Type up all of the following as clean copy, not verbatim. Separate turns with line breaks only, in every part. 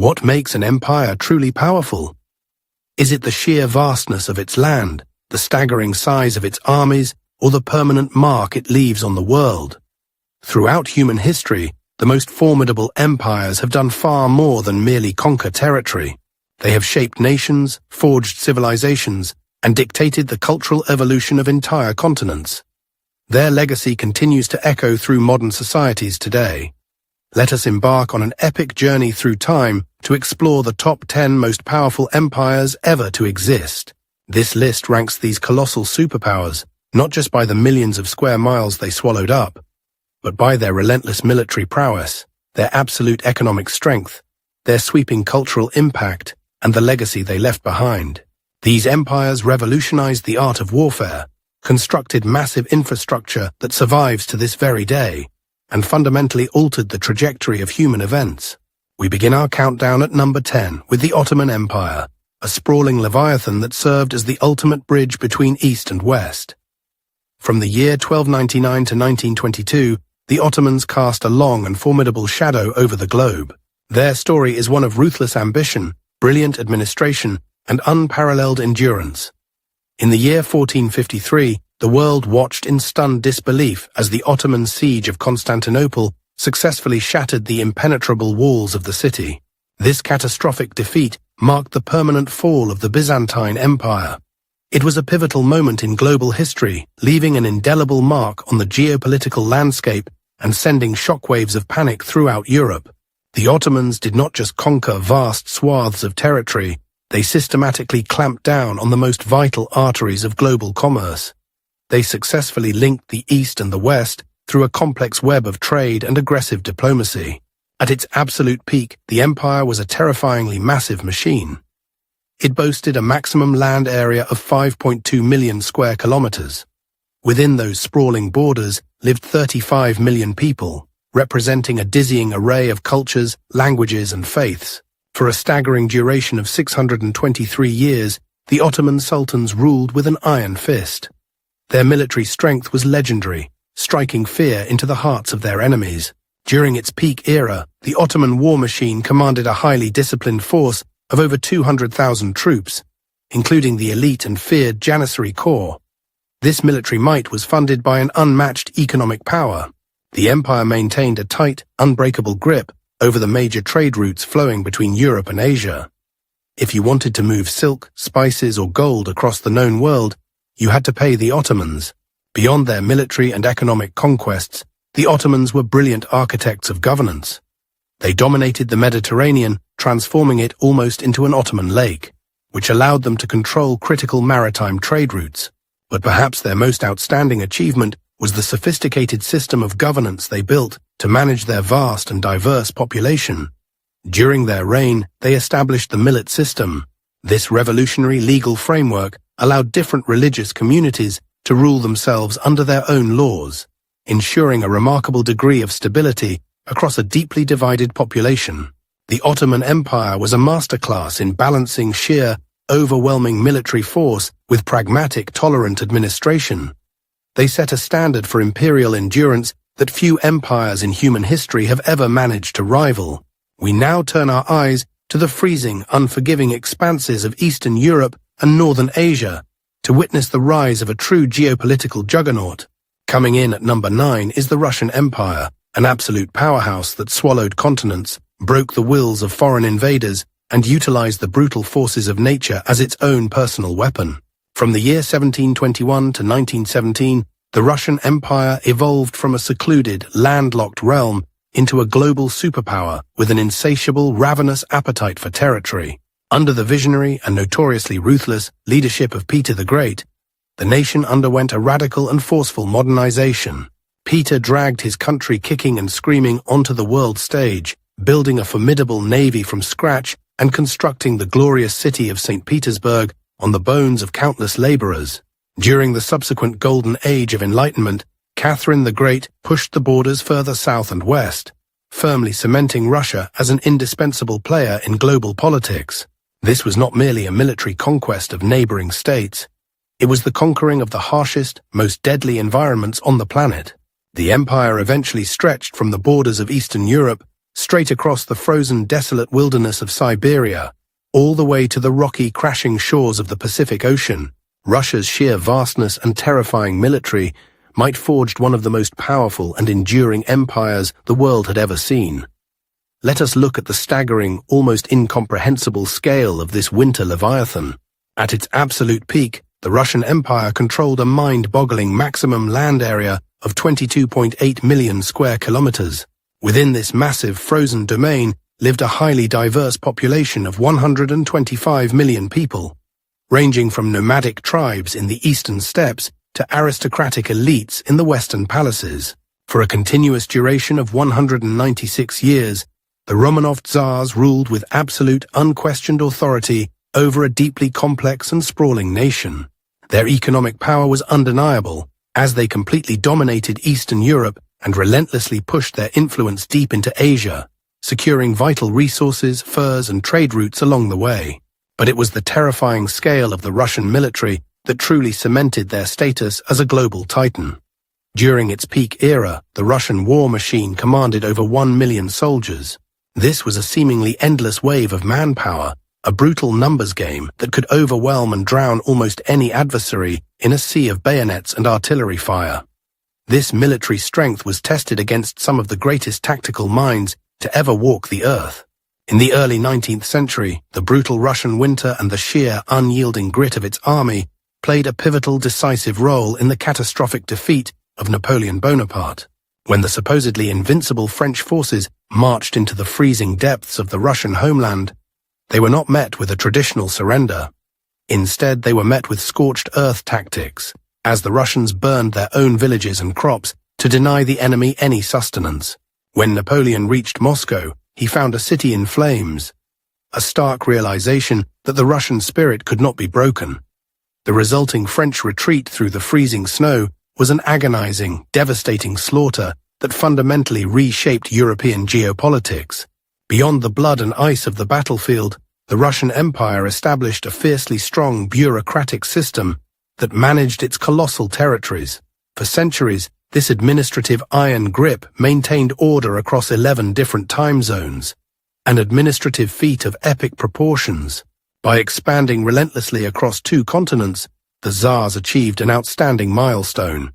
What makes an empire truly powerful? Is it the sheer vastness of its land, the staggering size of its armies, or the permanent mark it leaves on the world? Throughout human history, the most formidable empires have done far more than merely conquer territory. They have shaped nations, forged civilizations, and dictated the cultural evolution of entire continents. Their legacy continues to echo through modern societies today. Let us embark on an epic journey through time to explore the top 10 most powerful empires ever to exist. This list ranks these colossal superpowers, not just by the millions of square miles they swallowed up, but by their relentless military prowess, their absolute economic strength, their sweeping cultural impact, and the legacy they left behind. These empires revolutionized the art of warfare, constructed massive infrastructure that survives to this very day, and fundamentally altered the trajectory of human events. We begin our countdown at number 10 with the Ottoman Empire, a sprawling leviathan that served as the ultimate bridge between East and West. From the year 1299 to 1922, the Ottomans cast a long and formidable shadow over the globe. Their story is one of ruthless ambition, brilliant administration, and unparalleled endurance. In the year 1453, the world watched in stunned disbelief as the Ottoman siege of Constantinople successfully shattered the impenetrable walls of the city. This catastrophic defeat marked the permanent fall of the Byzantine Empire. It was a pivotal moment in global history, leaving an indelible mark on the geopolitical landscape and sending shockwaves of panic throughout Europe. The Ottomans did not just conquer vast swaths of territory, they systematically clamped down on the most vital arteries of global commerce. They successfully linked the East and the West through a complex web of trade and aggressive diplomacy. At its absolute peak, the empire was a terrifyingly massive machine. It boasted a maximum land area of 5.2 million square kilometers. Within those sprawling borders lived 35 million people, representing a dizzying array of cultures, languages, and faiths. For a staggering duration of 623 years, the Ottoman sultans ruled with an iron fist. Their military strength was legendary, striking fear into the hearts of their enemies. During its peak era, the Ottoman war machine commanded a highly disciplined force of over 200,000 troops, including the elite and feared Janissary Corps. This military might was funded by an unmatched economic power. The empire maintained a tight, unbreakable grip over the major trade routes flowing between Europe and Asia. If you wanted to move silk, spices, or gold across the known world, you had to pay the Ottomans. Beyond their military and economic conquests, the Ottomans were brilliant architects of governance. They dominated the Mediterranean, transforming it almost into an Ottoman lake, which allowed them to control critical maritime trade routes. But perhaps their most outstanding achievement was the sophisticated system of governance they built to manage their vast and diverse population. During their reign, they established the millet system. This revolutionary legal framework allowed different religious communities to rule themselves under their own laws, ensuring a remarkable degree of stability across a deeply divided population. The Ottoman Empire was a masterclass in balancing sheer, overwhelming military force with pragmatic, tolerant administration. They set a standard for imperial endurance that few empires in human history have ever managed to rival. We now turn our eyes to the freezing, unforgiving expanses of Eastern Europe and Northern Asia to witness the rise of a true geopolitical juggernaut. Coming in at number 9 is the Russian Empire, an absolute powerhouse that swallowed continents, broke the wills of foreign invaders, and utilized the brutal forces of nature as its own personal weapon. From the year 1721 to 1917, the Russian Empire evolved from a secluded, landlocked realm into a global superpower with an insatiable, ravenous appetite for territory. Under the visionary and notoriously ruthless leadership of Peter the Great, the nation underwent a radical and forceful modernization. Peter dragged his country kicking and screaming onto the world stage, building a formidable navy from scratch and constructing the glorious city of St. Petersburg on the bones of countless laborers. During the subsequent Golden Age of Enlightenment, Catherine the Great pushed the borders further south and west, firmly cementing Russia as an indispensable player in global politics. This was not merely a military conquest of neighboring states. It was the conquering of the harshest, most deadly environments on the planet. The empire eventually stretched from the borders of Eastern Europe straight across the frozen, desolate wilderness of Siberia, all the way to the rocky, crashing shores of the Pacific Ocean. Russia's sheer vastness and terrifying military might forged one of the most powerful and enduring empires the world had ever seen. Let us look at the staggering, almost incomprehensible scale of this winter leviathan. At its absolute peak, the Russian Empire controlled a mind-boggling maximum land area of 22.8 million square kilometers. Within this massive frozen domain lived a highly diverse population of 125 million people, ranging from nomadic tribes in the eastern steppes to aristocratic elites in the western palaces. For a continuous duration of 196 years, the Romanov Tsars ruled with absolute, unquestioned authority over a deeply complex and sprawling nation. Their economic power was undeniable, as they completely dominated Eastern Europe and relentlessly pushed their influence deep into Asia, securing vital resources, furs, and trade routes along the way. But it was the terrifying scale of the Russian military that truly cemented their status as a global titan. During its peak era, the Russian war machine commanded over 1 million soldiers. This was a seemingly endless wave of manpower, a brutal numbers game that could overwhelm and drown almost any adversary in a sea of bayonets and artillery fire. This military strength was tested against some of the greatest tactical minds to ever walk the earth. In the early 19th century, the brutal Russian winter and the sheer, unyielding grit of its army played a pivotal, decisive role in the catastrophic defeat of Napoleon Bonaparte. When the supposedly invincible French forces marched into the freezing depths of the Russian homeland, they were not met with a traditional surrender. Instead, they were met with scorched earth tactics, as the Russians burned their own villages and crops to deny the enemy any sustenance. When Napoleon reached Moscow, he found a city in flames, a stark realization that the Russian spirit could not be broken. The resulting French retreat through the freezing snow was an agonizing, devastating slaughter that fundamentally reshaped European geopolitics. Beyond the blood and ice of the battlefield, the Russian Empire established a fiercely strong bureaucratic system that managed its colossal territories. For centuries, this administrative iron grip maintained order across 11 different time zones, an administrative feat of epic proportions. By expanding relentlessly across 2 continents, the Tsars achieved an outstanding milestone.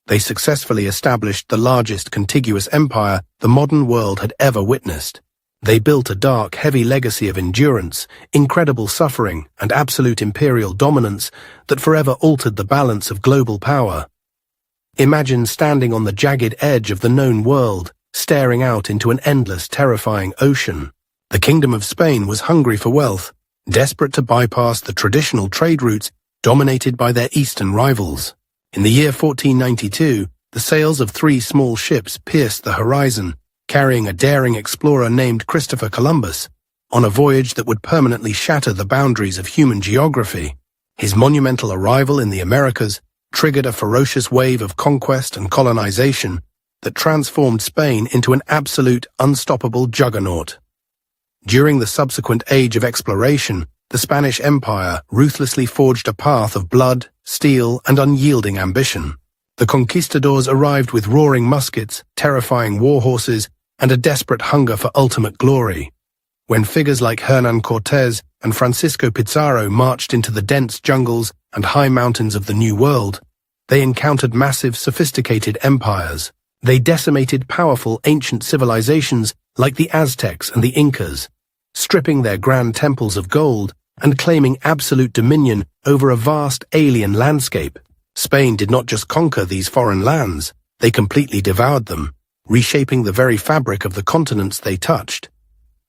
They successfully established the largest contiguous empire the modern world had ever witnessed. They built a dark, heavy legacy of endurance, incredible suffering, and absolute imperial dominance that forever altered the balance of global power. Imagine standing on the jagged edge of the known world, staring out into an endless, terrifying ocean. The Kingdom of Spain was hungry for wealth, desperate to bypass the traditional trade routes dominated by their eastern rivals. In the year 1492, the sails of 3 small ships pierced the horizon, carrying a daring explorer named Christopher Columbus, on a voyage that would permanently shatter the boundaries of human geography. His monumental arrival in the Americas triggered a ferocious wave of conquest and colonization that transformed Spain into an absolute, unstoppable juggernaut. During the subsequent age of exploration, the Spanish Empire ruthlessly forged a path of blood, steel, and unyielding ambition. The conquistadors arrived with roaring muskets, terrifying war horses, and a desperate hunger for ultimate glory. When figures like Hernán Cortés and Francisco Pizarro marched into the dense jungles and high mountains of the New World, they encountered massive, sophisticated empires. They decimated powerful ancient civilizations like the Aztecs and the Incas, stripping their grand temples of gold and claiming absolute dominion over a vast alien landscape. Spain did not just conquer these foreign lands, they completely devoured them, reshaping the very fabric of the continents they touched.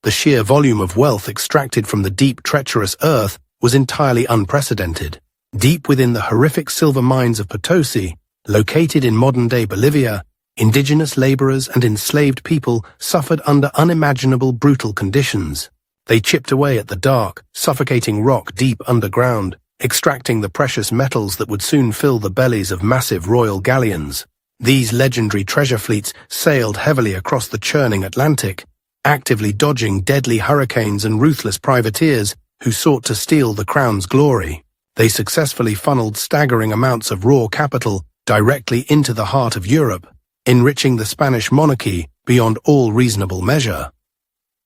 The sheer volume of wealth extracted from the deep, treacherous earth was entirely unprecedented. Deep within the horrific silver mines of Potosi, located in modern-day Bolivia, indigenous laborers and enslaved people suffered under unimaginable brutal conditions. They chipped away at the dark, suffocating rock deep underground, extracting the precious metals that would soon fill the bellies of massive royal galleons. These legendary treasure fleets sailed heavily across the churning Atlantic, actively dodging deadly hurricanes and ruthless privateers who sought to steal the crown's glory. They successfully funneled staggering amounts of raw capital directly into the heart of Europe, enriching the Spanish monarchy beyond all reasonable measure.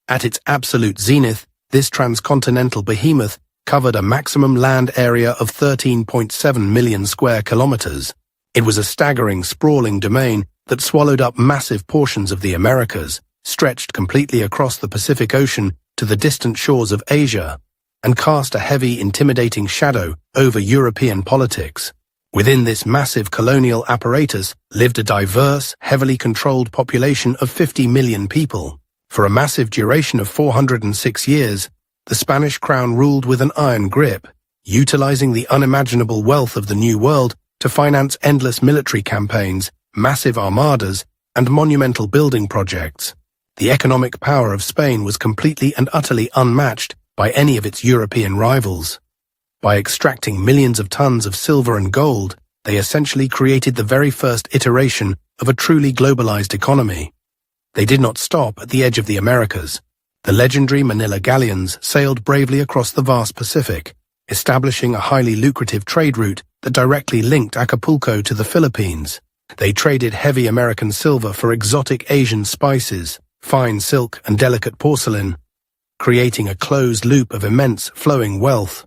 At its absolute zenith, this transcontinental behemoth covered a maximum land area of 13.7 million square kilometers. It was a staggering, sprawling domain that swallowed up massive portions of the Americas, stretched completely across the Pacific Ocean to the distant shores of Asia, and cast a heavy, intimidating shadow over European politics. Within this massive colonial apparatus lived a diverse, heavily controlled population of 50 million people. For a massive duration of 406 years, the Spanish crown ruled with an iron grip, utilizing the unimaginable wealth of the New World to finance endless military campaigns, massive armadas, and monumental building projects. The economic power of Spain was completely and utterly unmatched by any of its European rivals. By extracting millions of tons of silver and gold, they essentially created the very first iteration of a truly globalized economy. They did not stop at the edge of the Americas. The legendary Manila galleons sailed bravely across the vast Pacific, establishing a highly lucrative trade route that directly linked Acapulco to the Philippines. They traded heavy American silver for exotic Asian spices, fine silk and delicate porcelain, creating a closed loop of immense flowing wealth.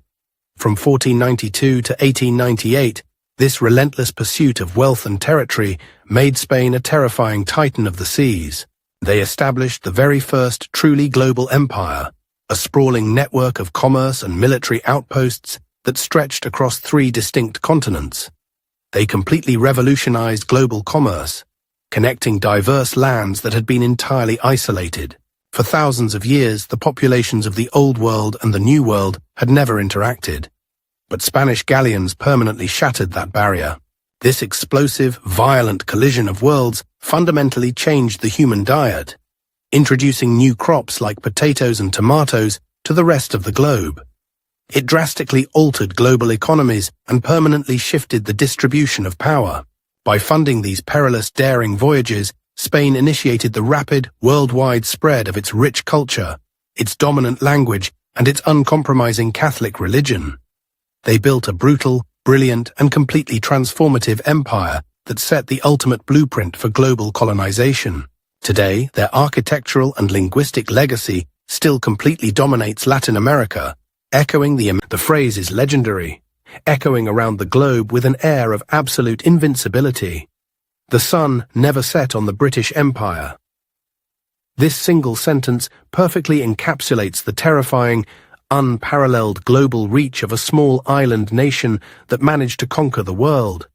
From 1492 to 1898, this relentless pursuit of wealth and territory made Spain a terrifying titan of the seas. They established the very first truly global empire, a sprawling network of commerce and military outposts that stretched across 3 distinct continents. They completely revolutionized global commerce, connecting diverse lands that had been entirely isolated. For thousands of years, the populations of the Old World and the New World had never interacted. But Spanish galleons permanently shattered that barrier. This explosive, violent collision of worlds fundamentally changed the human diet, introducing new crops like potatoes and tomatoes to the rest of the globe. It drastically altered global economies and permanently shifted the distribution of power. By funding these perilous, daring voyages, Spain initiated the rapid, worldwide spread of its rich culture, its dominant language, and its uncompromising Catholic religion. They built a brutal, brilliant, and completely transformative empire that set the ultimate blueprint for global colonization. Today, their architectural and linguistic legacy still completely dominates Latin America, echoing the phrase is legendary, echoing around the globe with an air of absolute invincibility. The sun never set on the British Empire. This single sentence perfectly encapsulates the terrifying, unparalleled global reach of a small island nation that managed to conquer the world.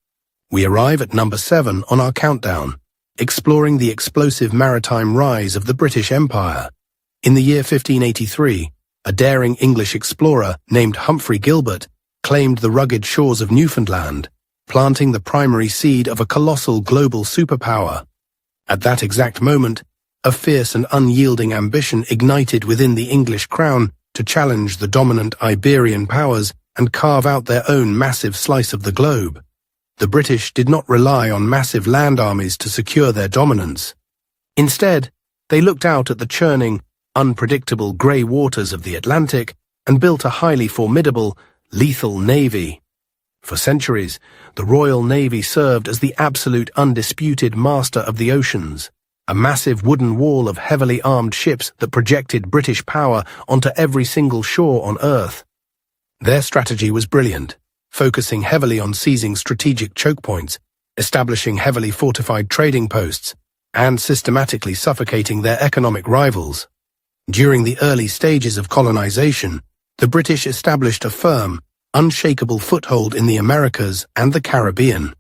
We arrive at number 7 on our countdown, exploring the explosive maritime rise of the British Empire. In the year 1583, a daring English explorer named Humphrey Gilbert claimed the rugged shores of Newfoundland, planting the primary seed of a colossal global superpower. At that exact moment, a fierce and unyielding ambition ignited within the English crown to challenge the dominant Iberian powers and carve out their own massive slice of the globe. The British did not rely on massive land armies to secure their dominance. Instead, they looked out at the churning, unpredictable grey waters of the Atlantic and built a highly formidable, lethal navy. For centuries, the Royal Navy served as the absolute undisputed master of the oceans, a massive wooden wall of heavily armed ships that projected British power onto every single shore on Earth. Their strategy was brilliant, focusing heavily on seizing strategic choke points, establishing heavily fortified trading posts, and systematically suffocating their economic rivals. During the early stages of colonization, the British established a firm, unshakable foothold in the Americas and the Caribbean.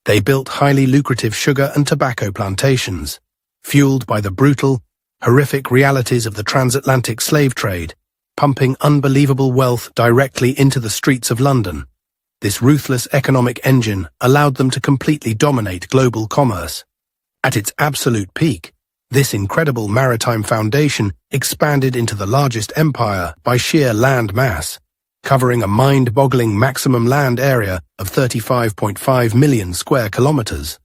They built highly lucrative sugar and tobacco plantations, fueled by the brutal, horrific realities of the transatlantic slave trade, pumping unbelievable wealth directly into the streets of London. This ruthless economic engine allowed them to completely dominate global commerce. At its absolute peak, this incredible maritime foundation expanded into the largest empire by sheer land mass, covering a mind-boggling maximum land area of 35.5 million square kilometers.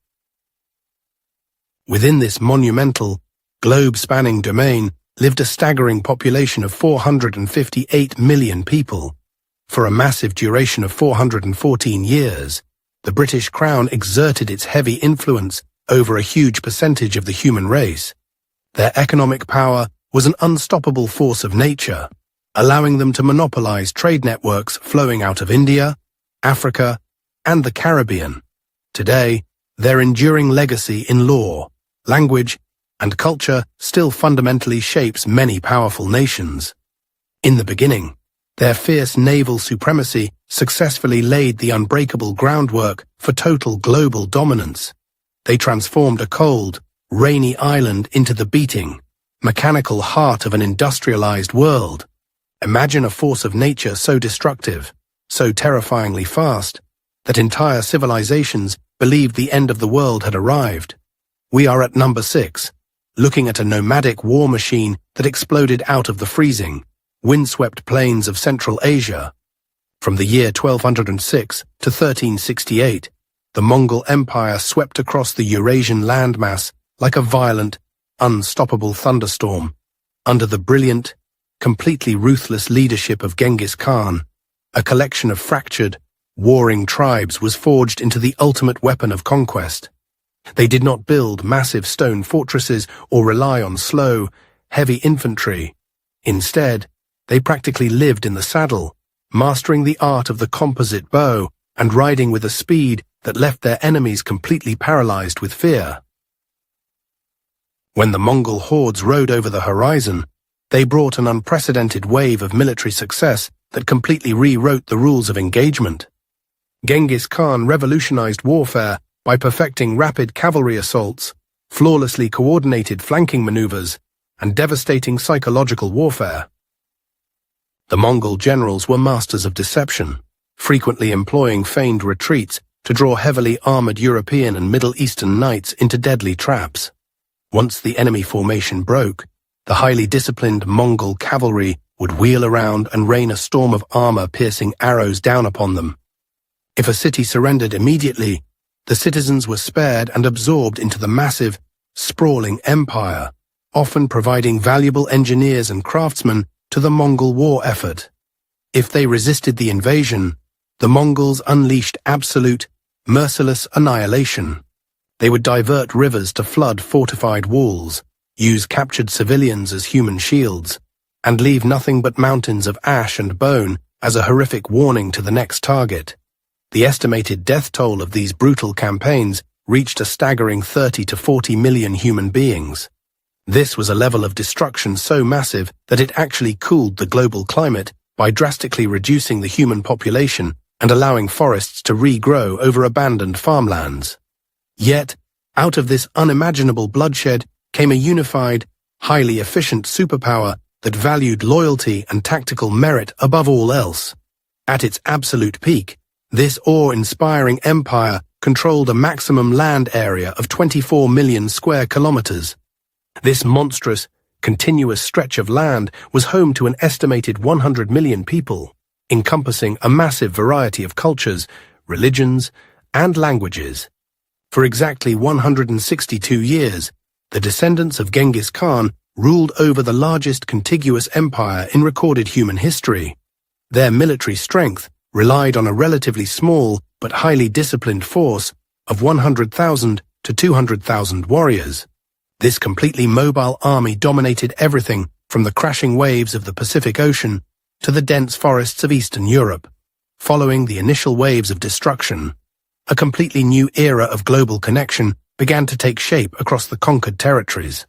Within this monumental, globe-spanning domain lived a staggering population of 458 million people. For a massive duration of 414 years, the British Crown exerted its heavy influence over a huge percentage of the human race. Their economic power was an unstoppable force of nature, allowing them to monopolize trade networks flowing out of India, Africa, and the Caribbean. Today, their enduring legacy in law, language, and culture still fundamentally shapes many powerful nations. In the beginning, their fierce naval supremacy successfully laid the unbreakable groundwork for total global dominance. They transformed a cold, rainy island into the beating, mechanical heart of an industrialized world. Imagine a force of nature so destructive, so terrifyingly fast, that entire civilizations believed the end of the world had arrived. We are at number 6, looking at a nomadic war machine that exploded out of the freezing, windswept plains of Central Asia. From the year 1206 to 1368, the Mongol Empire swept across the Eurasian landmass like a violent, unstoppable thunderstorm. Under the brilliant, completely ruthless leadership of Genghis Khan, a collection of fractured, warring tribes was forged into the ultimate weapon of conquest. They did not build massive stone fortresses or rely on slow, heavy infantry. Instead, they practically lived in the saddle, mastering the art of the composite bow and riding with a speed that left their enemies completely paralyzed with fear. When the Mongol hordes rode over the horizon, they brought an unprecedented wave of military success that completely rewrote the rules of engagement. Genghis Khan revolutionized warfare by perfecting rapid cavalry assaults, flawlessly coordinated flanking maneuvers, and devastating psychological warfare. The Mongol generals were masters of deception, frequently employing feigned retreats to draw heavily armored European and Middle Eastern knights into deadly traps. Once the enemy formation broke, the highly disciplined Mongol cavalry would wheel around and rain a storm of armor-piercing arrows down upon them. If a city surrendered immediately, the citizens were spared and absorbed into the massive, sprawling empire, often providing valuable engineers and craftsmen to the Mongol war effort. If they resisted the invasion, the Mongols unleashed absolute, merciless annihilation. They would divert rivers to flood fortified walls, use captured civilians as human shields, and leave nothing but mountains of ash and bone as a horrific warning to the next target. The estimated death toll of these brutal campaigns reached a staggering 30 to 40 million human beings. This was a level of destruction so massive that it actually cooled the global climate by drastically reducing the human population and allowing forests to regrow over abandoned farmlands. Yet, out of this unimaginable bloodshed came a unified, highly efficient superpower that valued loyalty and tactical merit above all else. At its absolute peak, this awe-inspiring empire controlled a maximum land area of 24 million square kilometers. This monstrous, continuous stretch of land was home to an estimated 100 million people, encompassing a massive variety of cultures, religions, and languages. For exactly 162 years, the descendants of Genghis Khan ruled over the largest contiguous empire in recorded human history. Their military strength relied on a relatively small but highly disciplined force of 100,000 to 200,000 warriors. This completely mobile army dominated everything from the crashing waves of the Pacific Ocean to the dense forests of Eastern Europe. Following the initial waves of destruction, a completely new era of global connection began to take shape across the conquered territories.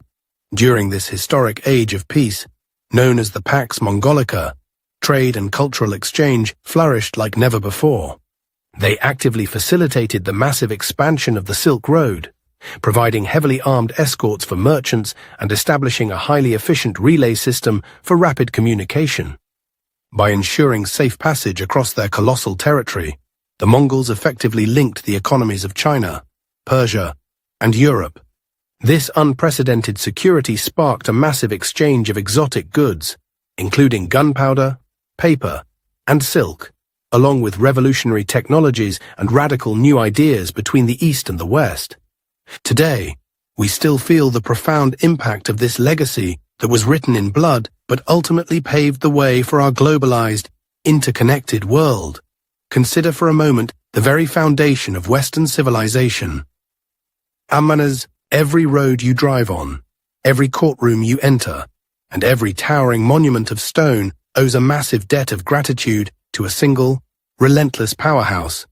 During this historic age of peace, known as the Pax Mongolica, trade and cultural exchange flourished like never before. They actively facilitated the massive expansion of the Silk Road, providing heavily armed escorts for merchants and establishing a highly efficient relay system for rapid communication. By ensuring safe passage across their colossal territory, the Mongols effectively linked the economies of China, Persia, and Europe. This unprecedented security sparked a massive exchange of exotic goods, including gunpowder, paper, and silk, along with revolutionary technologies and radical new ideas between the East and the West. Today, we still feel the profound impact of this legacy that was written in blood but ultimately paved the way for our globalized, interconnected world. Consider for a moment the very foundation of Western civilization. Amanas, every road you drive on, every courtroom you enter, and every towering monument of stone owes a massive debt of gratitude to a single, relentless powerhouse.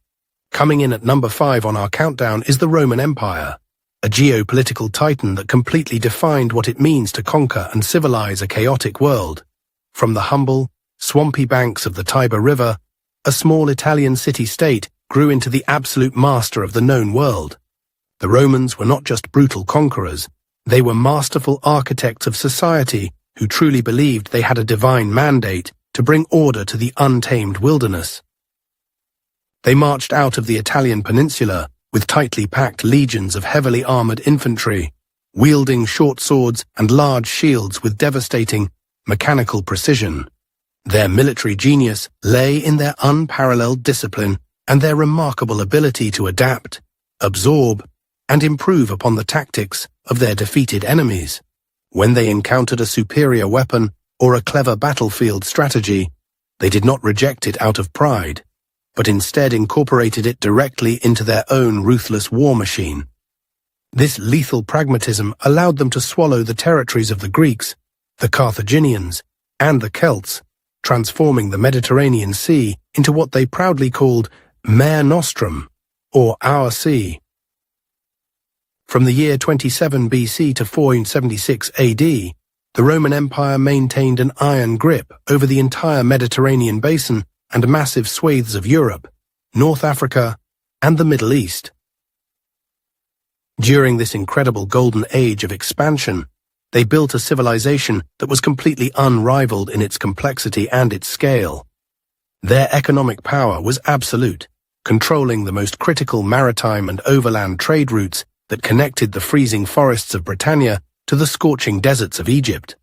Coming in at number 5 on our countdown is the Roman Empire, a geopolitical titan that completely defined what it means to conquer and civilize a chaotic world. From the humble, swampy banks of the Tiber River, a small Italian city-state grew into the absolute master of the known world. The Romans were not just brutal conquerors, they were masterful architects of society who truly believed they had a divine mandate to bring order to the untamed wilderness. They marched out of the Italian peninsula with tightly packed legions of heavily armored infantry, wielding short swords and large shields with devastating, mechanical precision. Their military genius lay in their unparalleled discipline and their remarkable ability to adapt, absorb, and improve upon the tactics of their defeated enemies. When they encountered a superior weapon or a clever battlefield strategy, they did not reject it out of pride, but instead incorporated it directly into their own ruthless war machine. This lethal pragmatism allowed them to swallow the territories of the Greeks, the Carthaginians, and the Celts, transforming the Mediterranean Sea into what they proudly called Mare Nostrum, or Our Sea. From the year 27 BC to 476 AD, the Roman Empire maintained an iron grip over the entire Mediterranean basin and massive swathes of Europe, North Africa, and the Middle East. During this incredible golden age of expansion, they built a civilization that was completely unrivaled in its complexity and its scale. Their economic power was absolute, controlling the most critical maritime and overland trade routes that connected the freezing forests of Britannia to the scorching deserts of Egypt.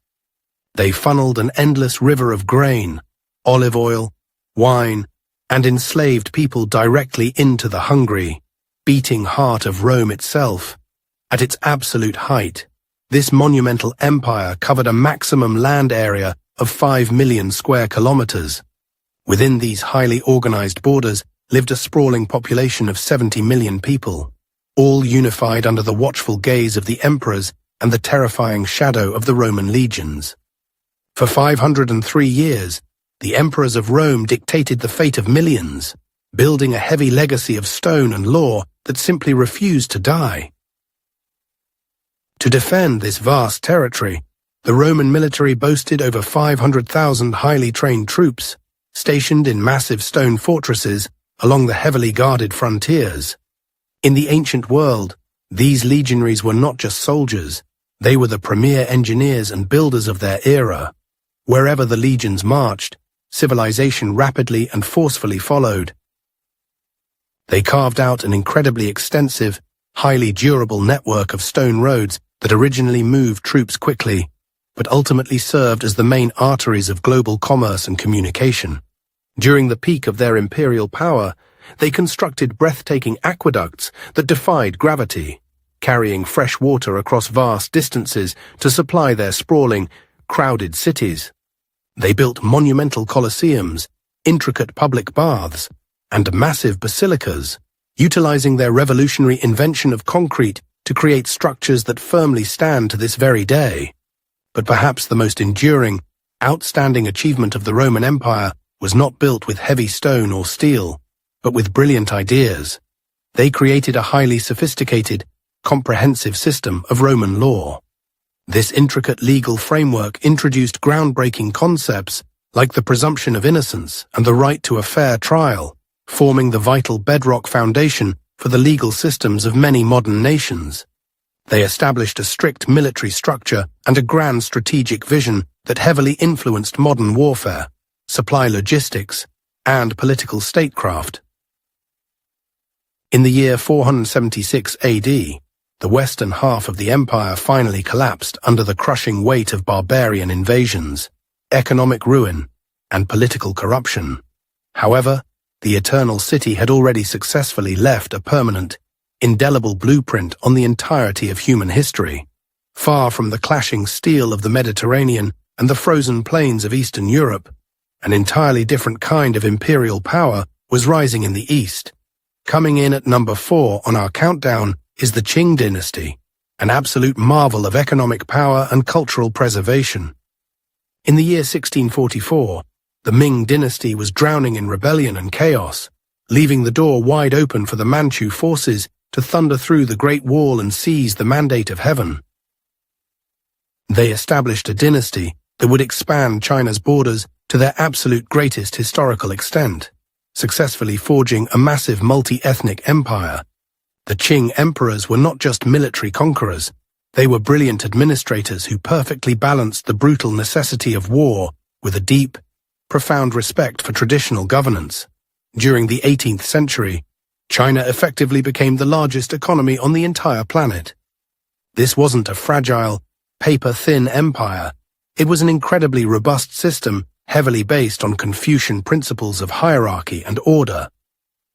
They funneled an endless river of grain, olive oil, wine, and enslaved people directly into the hungry, beating heart of Rome itself. At its absolute height, this monumental empire covered a maximum land area of 5 million square kilometers. Within these highly organized borders lived a sprawling population of 70 million people, all unified under the watchful gaze of the emperors and the terrifying shadow of the Roman legions. For 503 years, the emperors of Rome dictated the fate of millions, building a heavy legacy of stone and law that simply refused to die. To defend this vast territory, the Roman military boasted over 500,000 highly trained troops, stationed in massive stone fortresses along the heavily guarded frontiers. In the ancient world, these legionaries were not just soldiers, they were the premier engineers and builders of their era. Wherever the legions marched, civilization rapidly and forcefully followed. They carved out an incredibly extensive, highly durable network of stone roads that originally moved troops quickly, but ultimately served as the main arteries of global commerce and communication. During the peak of their imperial power, they constructed breathtaking aqueducts that defied gravity, carrying fresh water across vast distances to supply their sprawling, crowded cities. They built monumental colosseums, intricate public baths, and massive basilicas, utilizing their revolutionary invention of concrete to create structures that firmly stand to this very day. But perhaps the most enduring, outstanding achievement of the Roman Empire was not built with heavy stone or steel, but with brilliant ideas. They created a highly sophisticated, comprehensive system of Roman law. This intricate legal framework introduced groundbreaking concepts like the presumption of innocence and the right to a fair trial, forming the vital bedrock foundation for the legal systems of many modern nations. They established a strict military structure and a grand strategic vision that heavily influenced modern warfare, supply logistics, and political statecraft. In the year 476 AD, the western half of the empire finally collapsed under the crushing weight of barbarian invasions, economic ruin, and political corruption. However, the Eternal City had already successfully left a permanent, indelible blueprint on the entirety of human history. Far from the clashing steel of the Mediterranean and the frozen plains of Eastern Europe, an entirely different kind of imperial power was rising in the east. Coming in at number 4 on our countdown is the Qing dynasty, an absolute marvel of economic power and cultural preservation. In the year 1644, the Ming dynasty was drowning in rebellion and chaos, leaving the door wide open for the Manchu forces to thunder through the Great Wall and seize the mandate of heaven. They established a dynasty that would expand China's borders to their absolute greatest historical extent, successfully forging a massive multi-ethnic empire. The Qing emperors were not just military conquerors, they were brilliant administrators who perfectly balanced the brutal necessity of war with a deep, profound respect for traditional governance. During the 18th century, China effectively became the largest economy on the entire planet. This wasn't a fragile, paper-thin empire. It was an incredibly robust system, heavily based on Confucian principles of hierarchy and order.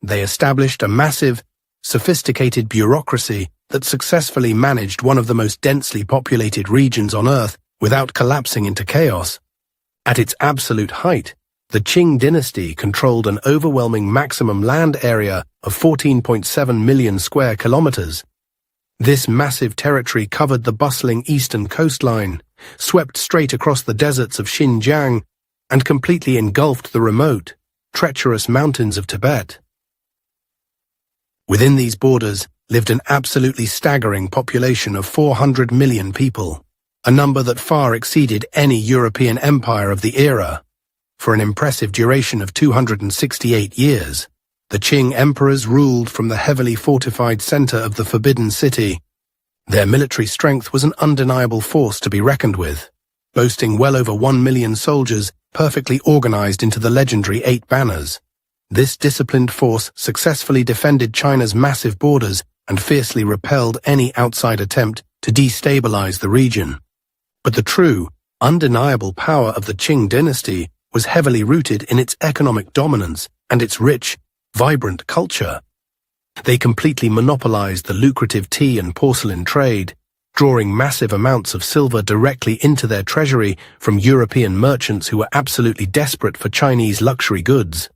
They established a massive, sophisticated bureaucracy that successfully managed one of the most densely populated regions on Earth without collapsing into chaos. At its absolute height, the Qing dynasty controlled an overwhelming maximum land area of 14.7 million square kilometers. This massive territory covered the bustling eastern coastline, swept straight across the deserts of Xinjiang, and completely engulfed the remote, treacherous mountains of Tibet. Within these borders lived an absolutely staggering population of 400 million people, a number that far exceeded any European empire of the era. For an impressive duration of 268 years, the Qing emperors ruled from the heavily fortified center of the Forbidden City. Their military strength was an undeniable force to be reckoned with, boasting well over 1 million soldiers perfectly organized into the legendary 8 banners. This disciplined force successfully defended China's massive borders and fiercely repelled any outside attempt to destabilize the region. But the true, undeniable power of the Qing dynasty was heavily rooted in its economic dominance and its rich, vibrant culture. They completely monopolized the lucrative tea and porcelain trade, drawing massive amounts of silver directly into their treasury from European merchants who were absolutely desperate for Chinese luxury goods.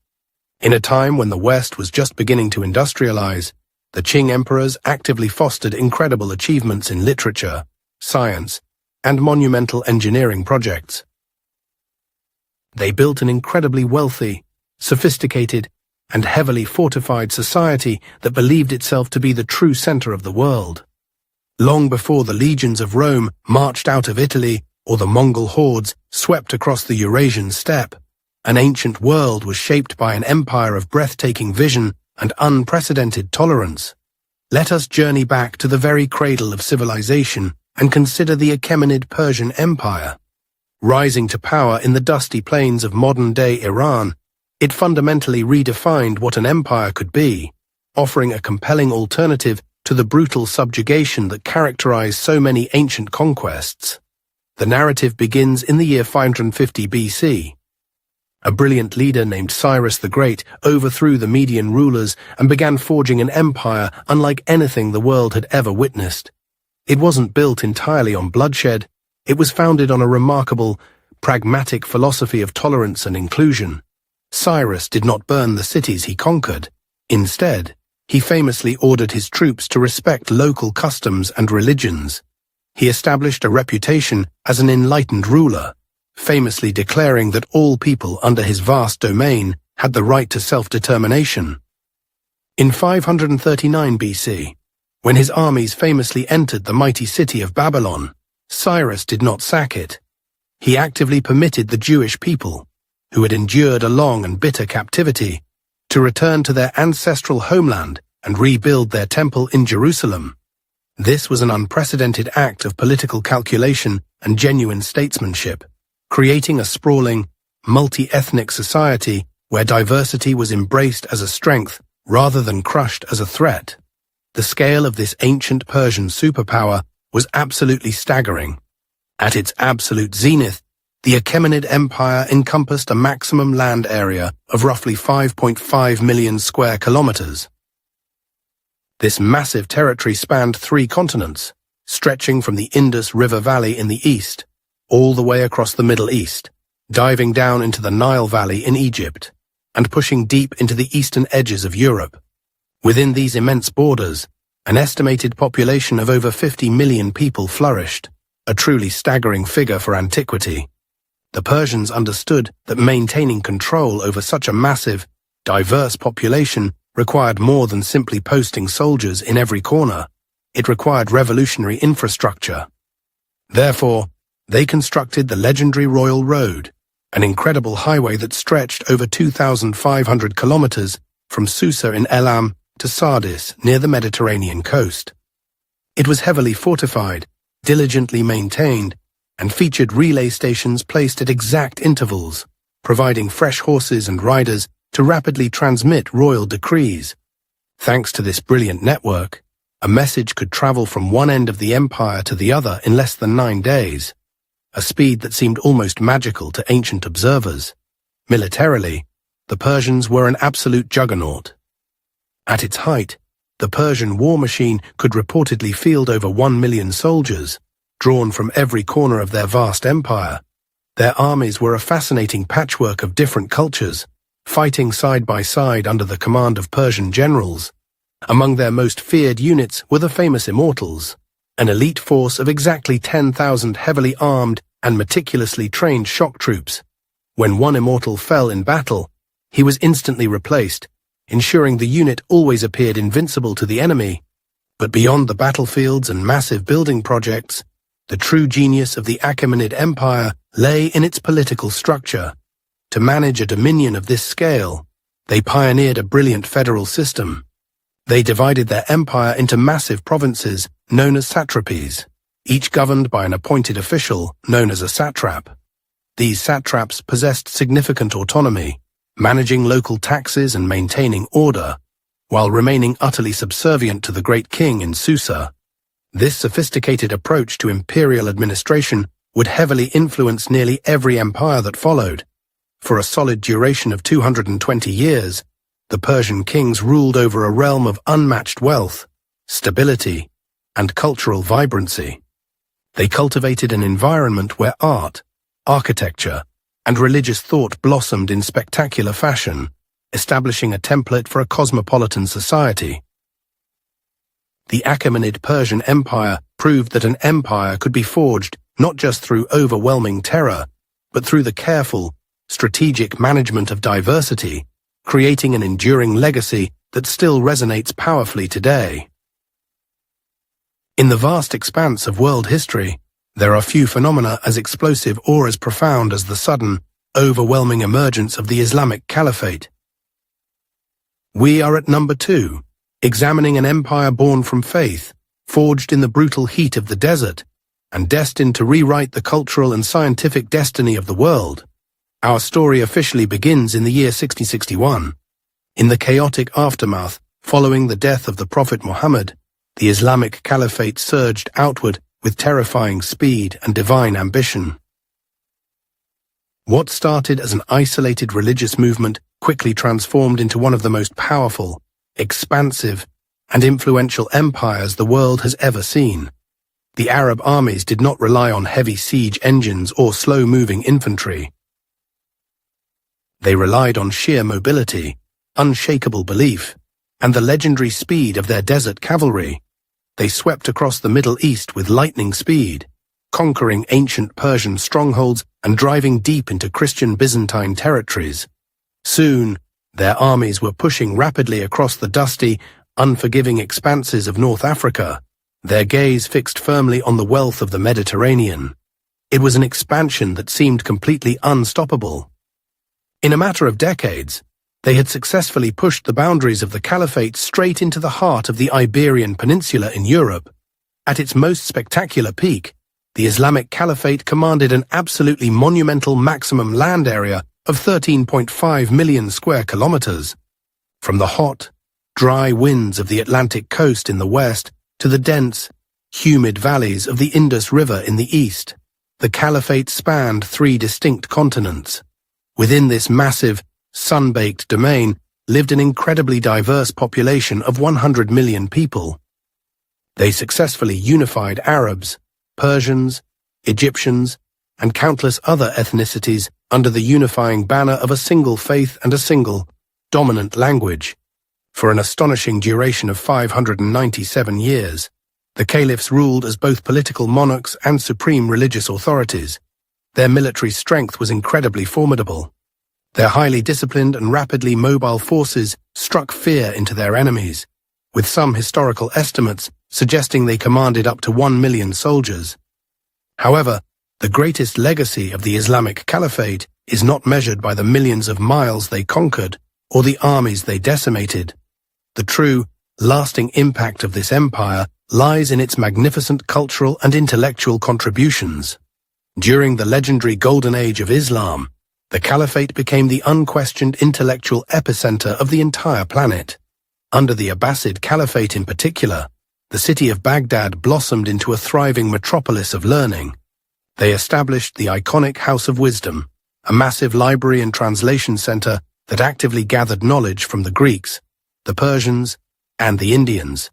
In a time when the West was just beginning to industrialize, the Qing emperors actively fostered incredible achievements in literature, science, and monumental engineering projects. They built an incredibly wealthy, sophisticated, and heavily fortified society that believed itself to be the true center of the world. Long before the legions of Rome marched out of Italy or the Mongol hordes swept across the Eurasian steppe, an ancient world was shaped by an empire of breathtaking vision and unprecedented tolerance. Let us journey back to the very cradle of civilization and consider the Achaemenid Persian Empire. Rising to power in the dusty plains of modern-day Iran, it fundamentally redefined what an empire could be, offering a compelling alternative to the brutal subjugation that characterized so many ancient conquests. The narrative begins in the year 550 BC. A brilliant leader named Cyrus the Great overthrew the Median rulers and began forging an empire unlike anything the world had ever witnessed. It wasn't built entirely on bloodshed. It was founded on a remarkable, pragmatic philosophy of tolerance and inclusion. Cyrus did not burn the cities he conquered. Instead, he famously ordered his troops to respect local customs and religions. He established a reputation as an enlightened ruler, famously declaring that all people under his vast domain had the right to self-determination. In 539 BC, when his armies famously entered the mighty city of Babylon, Cyrus did not sack it. He actively permitted the Jewish people, who had endured a long and bitter captivity, to return to their ancestral homeland and rebuild their temple in Jerusalem. This was an unprecedented act of political calculation and genuine statesmanship, creating a sprawling, multi-ethnic society where diversity was embraced as a strength rather than crushed as a threat. The scale of this ancient Persian superpower was absolutely staggering. At its absolute zenith, the Achaemenid Empire encompassed a maximum land area of roughly 5.5 million square kilometers. This massive territory spanned 3 continents, stretching from the Indus River Valley in the east, all the way across the Middle East, diving down into the Nile Valley in Egypt, and pushing deep into the eastern edges of Europe. Within these immense borders, An estimated population of over 50 million people flourished, a truly staggering figure for antiquity. The Persians understood that maintaining control over such a massive, diverse population required more than simply posting soldiers in every corner. It required revolutionary infrastructure. Therefore, they constructed the legendary Royal Road, an incredible highway that stretched over 2,500 kilometers from Susa in Elam to Sardis near the Mediterranean coast. It was heavily fortified, diligently maintained, and featured relay stations placed at exact intervals, providing fresh horses and riders to rapidly transmit royal decrees. Thanks to this brilliant network, a message could travel from one end of the empire to the other in less than 9 days, a speed that seemed almost magical to ancient observers. Militarily, the Persians were an absolute juggernaut. At its height, the Persian war machine could reportedly field over 1 million soldiers, drawn from every corner of their vast empire. Their armies were a fascinating patchwork of different cultures, fighting side by side under the command of Persian generals. Among their most feared units were the famous Immortals, an elite force of exactly 10,000 heavily armed and meticulously trained shock troops. When one Immortal fell in battle, he was instantly replaced, ensuring the unit always appeared invincible to the enemy. But beyond the battlefields and massive building projects, the true genius of the Achaemenid Empire lay in its political structure. To manage a dominion of this scale, they pioneered a brilliant federal system. They divided their empire into massive provinces known as satrapies, each governed by an appointed official known as a satrap. These satraps possessed significant autonomy, managing local taxes and maintaining order, while remaining utterly subservient to the great king in Susa. This sophisticated approach to imperial administration would heavily influence nearly every empire that followed. For a solid duration of 220 years, the Persian kings ruled over a realm of unmatched wealth, stability, and cultural vibrancy. They cultivated an environment where art, architecture, and religious thought blossomed in spectacular fashion, establishing a template for a cosmopolitan society. The Achaemenid Persian Empire proved that an empire could be forged not just through overwhelming terror, but through the careful, strategic management of diversity, creating an enduring legacy that still resonates powerfully today. In the vast expanse of world history, there are few phenomena as explosive or as profound as the sudden, overwhelming emergence of the Islamic Caliphate. We are at number 2, examining an empire born from faith, forged in the brutal heat of the desert, and destined to rewrite the cultural and scientific destiny of the world. Our story officially begins in the year 6061. In the chaotic aftermath following the death of the Prophet Muhammad, the Islamic Caliphate surged outward with terrifying speed and divine ambition. What started as an isolated religious movement quickly transformed into one of the most powerful, expansive, and influential empires the world has ever seen. The Arab armies did not rely on heavy siege engines or slow-moving infantry. They relied on sheer mobility, unshakable belief, and the legendary speed of their desert cavalry. They swept across the Middle East with lightning speed, conquering ancient Persian strongholds and driving deep into Christian Byzantine territories. Soon, their armies were pushing rapidly across the dusty, unforgiving expanses of North Africa, their gaze fixed firmly on the wealth of the Mediterranean. It was an expansion that seemed completely unstoppable. In a matter of decades, they had successfully pushed the boundaries of the Caliphate straight into the heart of the Iberian Peninsula in Europe. At its most spectacular peak, the Islamic Caliphate commanded an absolutely monumental maximum land area of 13.5 million square kilometers. From the hot, dry winds of the Atlantic coast in the west to the dense, humid valleys of the Indus River in the east, the Caliphate spanned 3 distinct continents. Within this massive, sun-baked domain lived an incredibly diverse population of 100 million people. They successfully unified Arabs, Persians, Egyptians, and countless other ethnicities under the unifying banner of a single faith and a single, dominant language. For an astonishing duration of 597 years, the caliphs ruled as both political monarchs and supreme religious authorities. Their military strength was incredibly formidable. Their highly disciplined and rapidly mobile forces struck fear into their enemies, with some historical estimates suggesting they commanded up to 1 million soldiers. However, the greatest legacy of the Islamic Caliphate is not measured by the millions of miles they conquered or the armies they decimated. The true, lasting impact of this empire lies in its magnificent cultural and intellectual contributions. During the legendary Golden Age of Islam, the Caliphate became the unquestioned intellectual epicenter of the entire planet. Under the Abbasid Caliphate in particular, the city of Baghdad blossomed into a thriving metropolis of learning. They established the iconic House of Wisdom, a massive library and translation center that actively gathered knowledge from the Greeks, the Persians, and the Indians.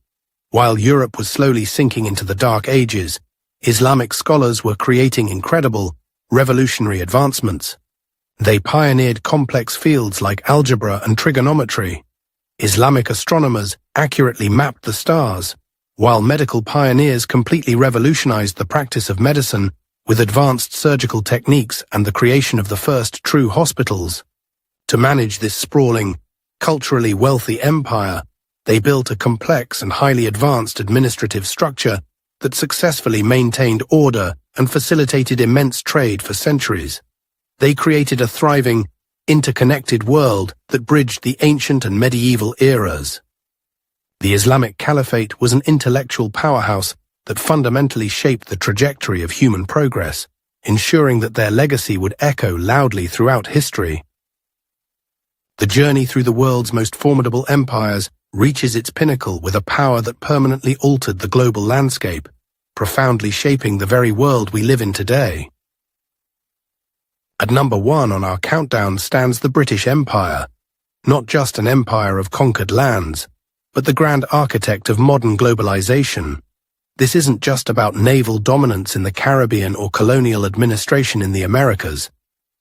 While Europe was slowly sinking into the Dark Ages, Islamic scholars were creating incredible, revolutionary advancements. They pioneered complex fields like algebra and trigonometry. Islamic astronomers accurately mapped the stars, while medical pioneers completely revolutionized the practice of medicine with advanced surgical techniques and the creation of the first true hospitals. To manage this sprawling, culturally wealthy empire, they built a complex and highly advanced administrative structure that successfully maintained order and facilitated immense trade for centuries. They created a thriving, interconnected world that bridged the ancient and medieval eras. The Islamic Caliphate was an intellectual powerhouse that fundamentally shaped the trajectory of human progress, ensuring that their legacy would echo loudly throughout history. The journey through the world's most formidable empires reaches its pinnacle with a power that permanently altered the global landscape, profoundly shaping the very world we live in today. At number 1 on our countdown stands the British Empire, not just an empire of conquered lands, but the grand architect of modern globalization. This isn't just about naval dominance in the Caribbean or colonial administration in the Americas.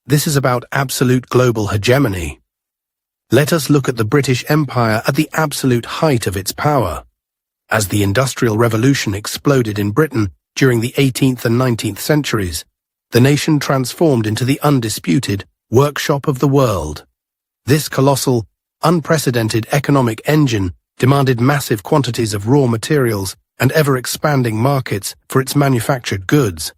This is about absolute global hegemony. Let us look at the British Empire at the absolute height of its power. As the Industrial Revolution exploded in Britain during the 18th and 19th centuries, the nation transformed into the undisputed workshop of the world. This colossal, unprecedented economic engine demanded massive quantities of raw materials and ever-expanding markets for its manufactured goods.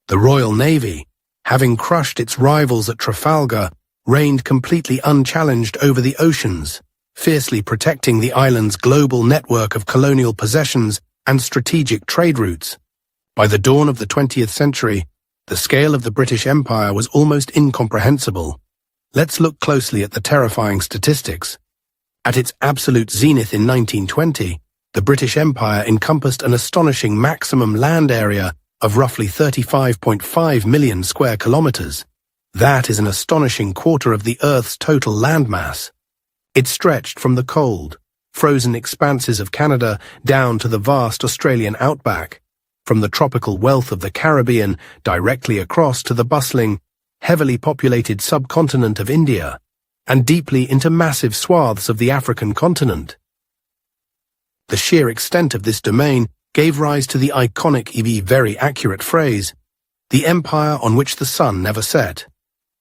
The Royal Navy, having crushed its rivals at Trafalgar, reigned completely unchallenged over the oceans, fiercely protecting the island's global network of colonial possessions and strategic trade routes. By the dawn of the 20th century, the scale of the British Empire was almost incomprehensible. Let's look closely at the terrifying statistics. At its absolute zenith in 1920, the British Empire encompassed an astonishing maximum land area of roughly 35.5 million square kilometers. That is an astonishing quarter of the Earth's total landmass. It stretched from the cold, frozen expanses of Canada down to the vast Australian outback, from the tropical wealth of the Caribbean directly across to the bustling, heavily populated subcontinent of India, and deeply into massive swaths of the African continent. The sheer extent of this domain gave rise to the iconic, yet very accurate phrase, "the empire on which the sun never set."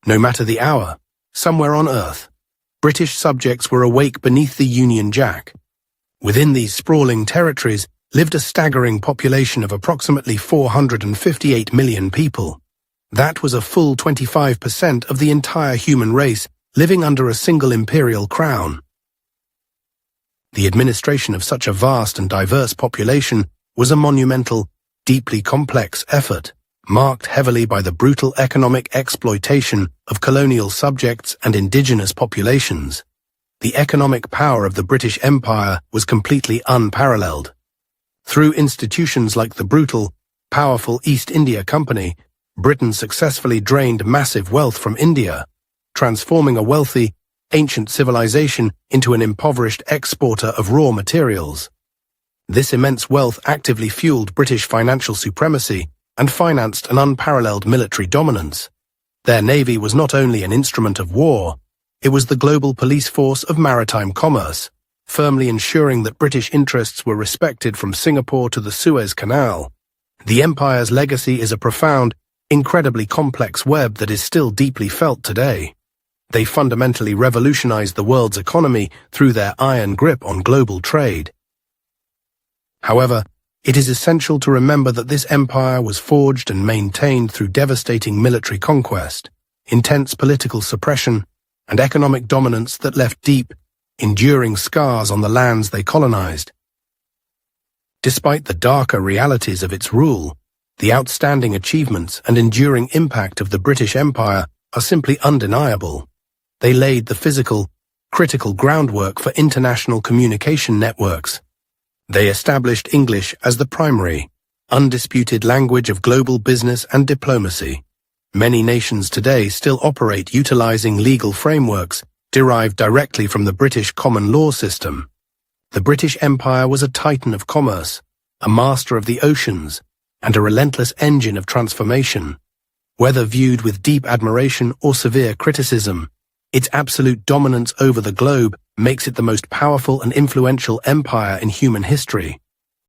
No matter the hour, somewhere on Earth, British subjects were awake beneath the Union Jack. Within these sprawling territories lived a staggering population of approximately 458 million people. That was a full 25% of the entire human race living under a single imperial crown. The administration of such a vast and diverse population was a monumental, deeply complex effort, marked heavily by the brutal economic exploitation of colonial subjects and indigenous populations. The economic power of the British Empire was completely unparalleled. Through institutions like the brutal, powerful East India Company, Britain successfully drained massive wealth from India, transforming a wealthy, ancient civilization into an impoverished exporter of raw materials. This immense wealth actively fueled British financial supremacy and financed an unparalleled military dominance. Their navy was not only an instrument of war, it was the global police force of maritime commerce, firmly ensuring that British interests were respected from Singapore to the Suez Canal. The empire's legacy is a profound, incredibly complex web that is still deeply felt today. They fundamentally revolutionized the world's economy through their iron grip on global trade. However, it is essential to remember that this empire was forged and maintained through devastating military conquest, intense political suppression, and economic dominance that left deep, enduring scars on the lands they colonized. Despite the darker realities of its rule, the outstanding achievements and enduring impact of the British Empire are simply undeniable. They laid the physical, critical groundwork for international communication networks. They established English as the primary, undisputed language of global business and diplomacy. Many nations today still operate utilizing legal frameworks derived directly from the British common law system. The British Empire was a titan of commerce, a master of the oceans, and a relentless engine of transformation. Whether viewed with deep admiration or severe criticism, its absolute dominance over the globe makes it the most powerful and influential empire in human history.